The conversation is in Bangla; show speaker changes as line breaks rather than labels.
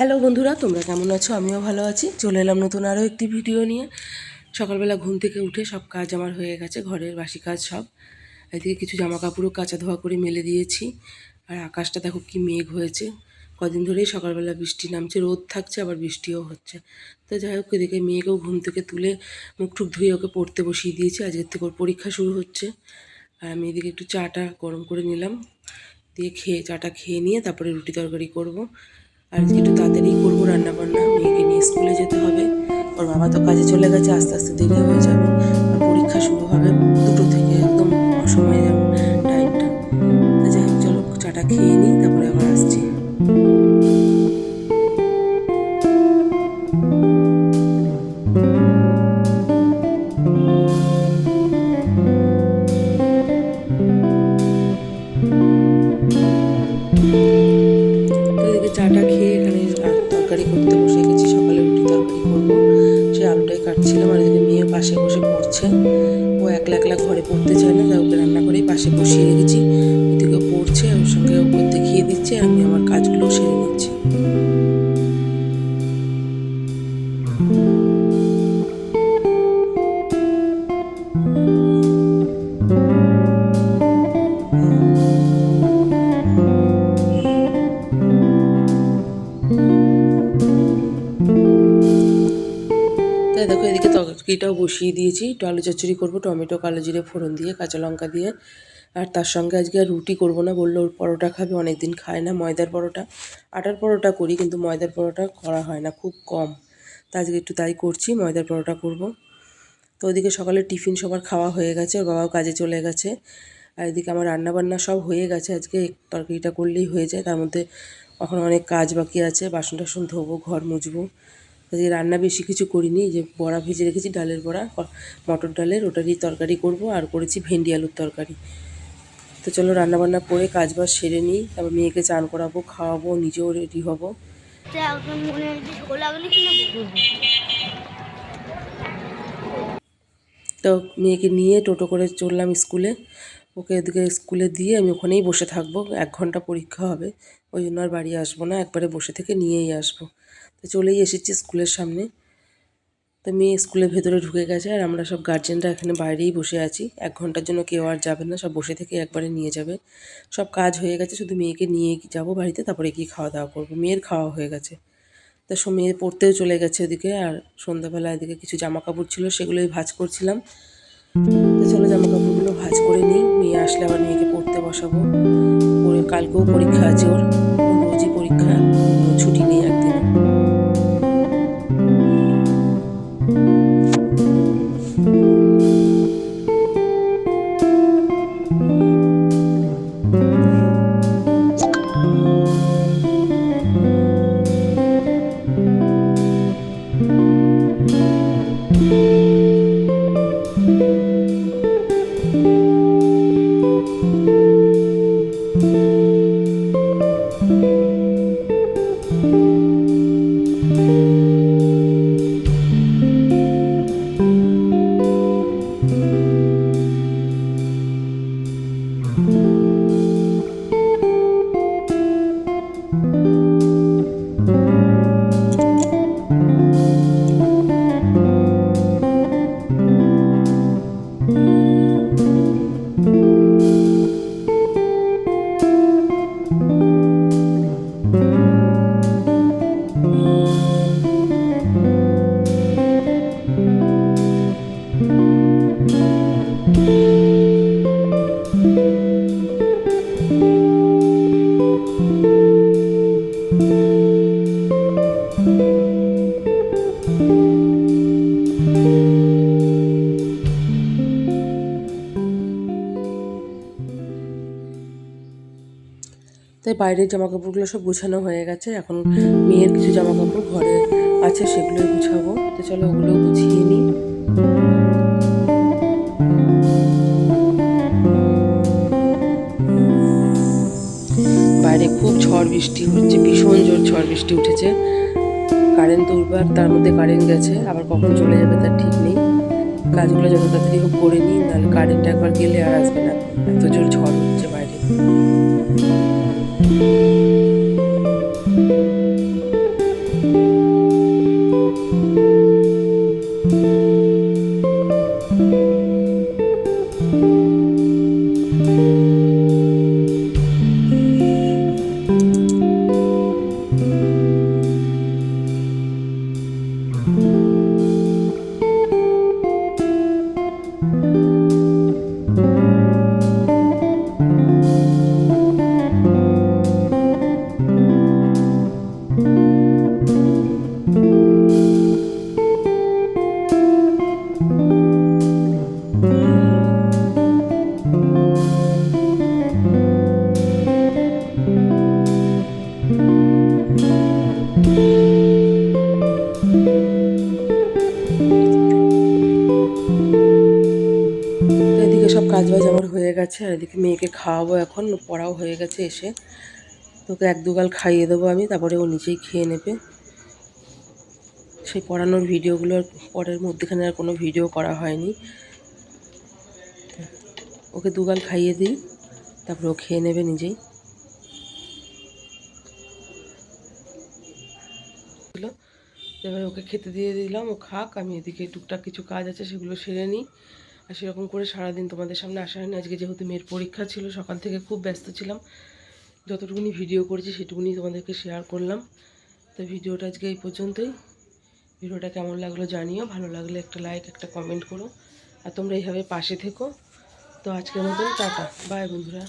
হ্যালো বন্ধুরা, তোমরা কেমন আছো? আমিও ভালো আছি। চলে এলাম নতুন আরও একটি ভিডিও নিয়ে। সকালবেলা ঘুম থেকে উঠে সব কাজ আমার হয়ে গেছে, ঘরের বাসি কাজ সব। এদিকে কিছু জামা কাপড়ও কাচা ধোয়া করে মেলে দিয়েছি। আর আকাশটা দেখো কি মেঘ হয়েছে। কদিন ধরেই সকালবেলা বৃষ্টি নামছে, রোদ থাকছে, আবার বৃষ্টিও হচ্ছে। তো যাই হোক, এদিকে মেয়েকেও ঘুম থেকে তুলে মুখ টুক ধুয়ে ওকে পড়তে বসিয়ে দিয়েছি। আজকের থেকে ওর পরীক্ষা শুরু হচ্ছে। আর আমি এদিকে একটু চাটা গরম করে নিলাম, দিয়ে চাটা খেয়ে নিয়ে তারপরে রুটি তরকারি করবো। আর আজকে একটু তাড়াতাড়ি করবো রান্নাবান্না, মেয়েকে নিয়ে স্কুলে যেতে হবে। ওর বাবা তো কাজে চলে গেছে, আস্তে আস্তে দেরি হয়ে যাবে। আর পরীক্ষা শুরু হবে 2টো থেকে, একদম অসময়ে যাবে টাইমটা। তো যাই হোক, চলো চাটা খেয়ে নিই, তারপরে আবার আসছি। তো এদিকে চাটা খেয়ে এখানে তরকারি করতে বসে গেছি। সকালে রুটি তরকারি করবো, সেই আলুটাই কাটছিলাম। আর এদিকে মেয়ে পাশে বসে পড়ছে। ও একলা একলা ঘরে পড়তে চায় না, তাই ওকে রান্না করেই পাশে বসিয়ে রেখেছি। ওদিকে পড়ছে, ওর সঙ্গে ওকে দেখিয়ে দিচ্ছে, আমি আমার কাজগুলো সেরে নিচ্ছি। তাই দেখো, এদিকে তরকারিটাও বসিয়ে দিয়েছি। একটু আলু চচ্চড়ি করবো, টমেটো কালো জিরে ফোড়ন দিয়ে, কাঁচা লঙ্কা দিয়ে। আর তার সঙ্গে আজকে আর রুটি করবো না, বললো ওর পরোটা খাবে, অনেকদিন খায় না ময়দার পরোটা। আটার পরোটা করি, কিন্তু ময়দার পরোটা করা হয় না, খুব কম। তা আজকে একটু তাই করছি, ময়দার পরোটা করব। তো ওদিকে সকালে টিফিন সবার খাওয়া হয়ে গেছে, ওর বাবাও কাজে চলে গেছে। আর এদিকে আমার রান্নাবান্না সব হয়ে গেছে। আজকে তরকারিটা করলেই হয়ে যায়, তার মধ্যে এখন অনেক কাজ বাকি আছে। বাসন টাসন ধোবো, ঘর মুছবো। আজকে রান্না বেশি কিছু করিনি, যে বড়া ভেজে রেখেছি, ডালের বড়া, মটর ডালের, ওটারই তরকারি করব। আর করেছি ভেন্ডি আলুর তরকারি। তো চলো রান্নাবান্না করে কাজবাজ সেরে নিই, তারপর মেয়েকে চান করাবো, খাওয়াবো, নিজেও রেডি হবো। তো মেয়েকে নিয়ে টোটো করে চললাম স্কুলে। ওকে এদিকে স্কুলে দিয়ে আমি ওখানেই বসে থাকবো, 1 ঘন্টা পরীক্ষা হবে। ওই জন্য আর বাড়ি আসবো না, একবারে বসে থেকে নিয়েই আসবো। তো চলেই এসেছি স্কুলের সামনে। তো মেয়ে স্কুলের ভেতরে ঢুকে গেছে, আর আমরা সব গার্জেনরা এখানে বাইরেই বসে আছি। 1 ঘন্টার জন্য কেউ আর যাবে না, সব বসে থেকে একবারে নিয়ে যাবে। সব কাজ হয়ে গেছে, শুধু মেয়েকে নিয়ে যাব বাড়িতে, তারপরে গিয়ে খাওয়া দাওয়া করবো। মেয়ের খাওয়া হয়ে গেছে। তা মেয়ে পড়তেও চলে গেছে ওদিকে। আর সন্ধ্যাবেলা এদিকে কিছু জামা কাপড় ছিল, সেগুলোই ভাঁজ করছিলাম। তো চলো জামা কাপড়গুলো ভাঁজ করে নিই, মেয়ে আসলে আবার মেয়েকে পড়তে বসাবো। পরে কালকেও পরীক্ষা আছে ওর, রোজই পরীক্ষা, ছুটি নেই একদিনও। তাই বাইরের জামাকাপড়গুলো সব গুছানো হয়ে গেছে। এখন মেয়ের কিছু জামাকাপড় ঘরে আছে, সেগুলোই গুছাবো। তো চলো ওগুলোও গুছিয়ে নিই। বাইরে খুব ঝড় বৃষ্টি হচ্ছে, ভীষণ জোর ঝড় বৃষ্টি উঠেছে। কারেন্ট দুর্বার, তার মধ্যে কারেন্ট গেছে, আবার কখন চলে যাবে তার ঠিক নেই। কাজগুলো যত তাড়াতাড়ি হোক করে নিই, নাহলে কারেন্ট একবার গেলে আর আসবে না, এত জোর ঝড় হচ্ছে বাইরে। কাজ বাজ আমার হয়ে গেছে, আর এদিকে মেয়েকে খাওয়াবো, এখন পড়াও হয়ে গেছে। এসে তোকে এক দুগাল খাইয়ে দেবো আমি, তারপরে ও নিজেই খেয়ে নেবে। সেই পড়ানোর ভিডিওগুলোর পরের মধ্যেখানে আর কোনো ভিডিও করা হয়নি। ওকে দুগাল খাইয়ে দিই, তারপরে ও খেয়ে নেবে নিজেই। এবারে ওকে খেতে দিয়ে দিলাম, ও খাক, আমি এদিকে টুকটাক কিছু কাজ আছে সেগুলো সেরে নিই। আর সেরকম করে সারাদিন তোমাদের সামনে আসা হয়নি। আজকে যেহেতু মেয়ের পরীক্ষা ছিল, সকাল থেকে খুব ব্যস্ত ছিলাম। যতটুকুনি ভিডিও করেছি সেটুকুনি তোমাদেরকে শেয়ার করলাম। তো ভিডিওটা আজকে এই পর্যন্তই। ভিডিওটা কেমন লাগলো জানিও, ভালো লাগলে একটা লাইক, একটা কমেন্ট করো, আর তোমরা এইভাবে পাশে থেকো। তো আজকের মতন টাটা, বাই বন্ধুরা।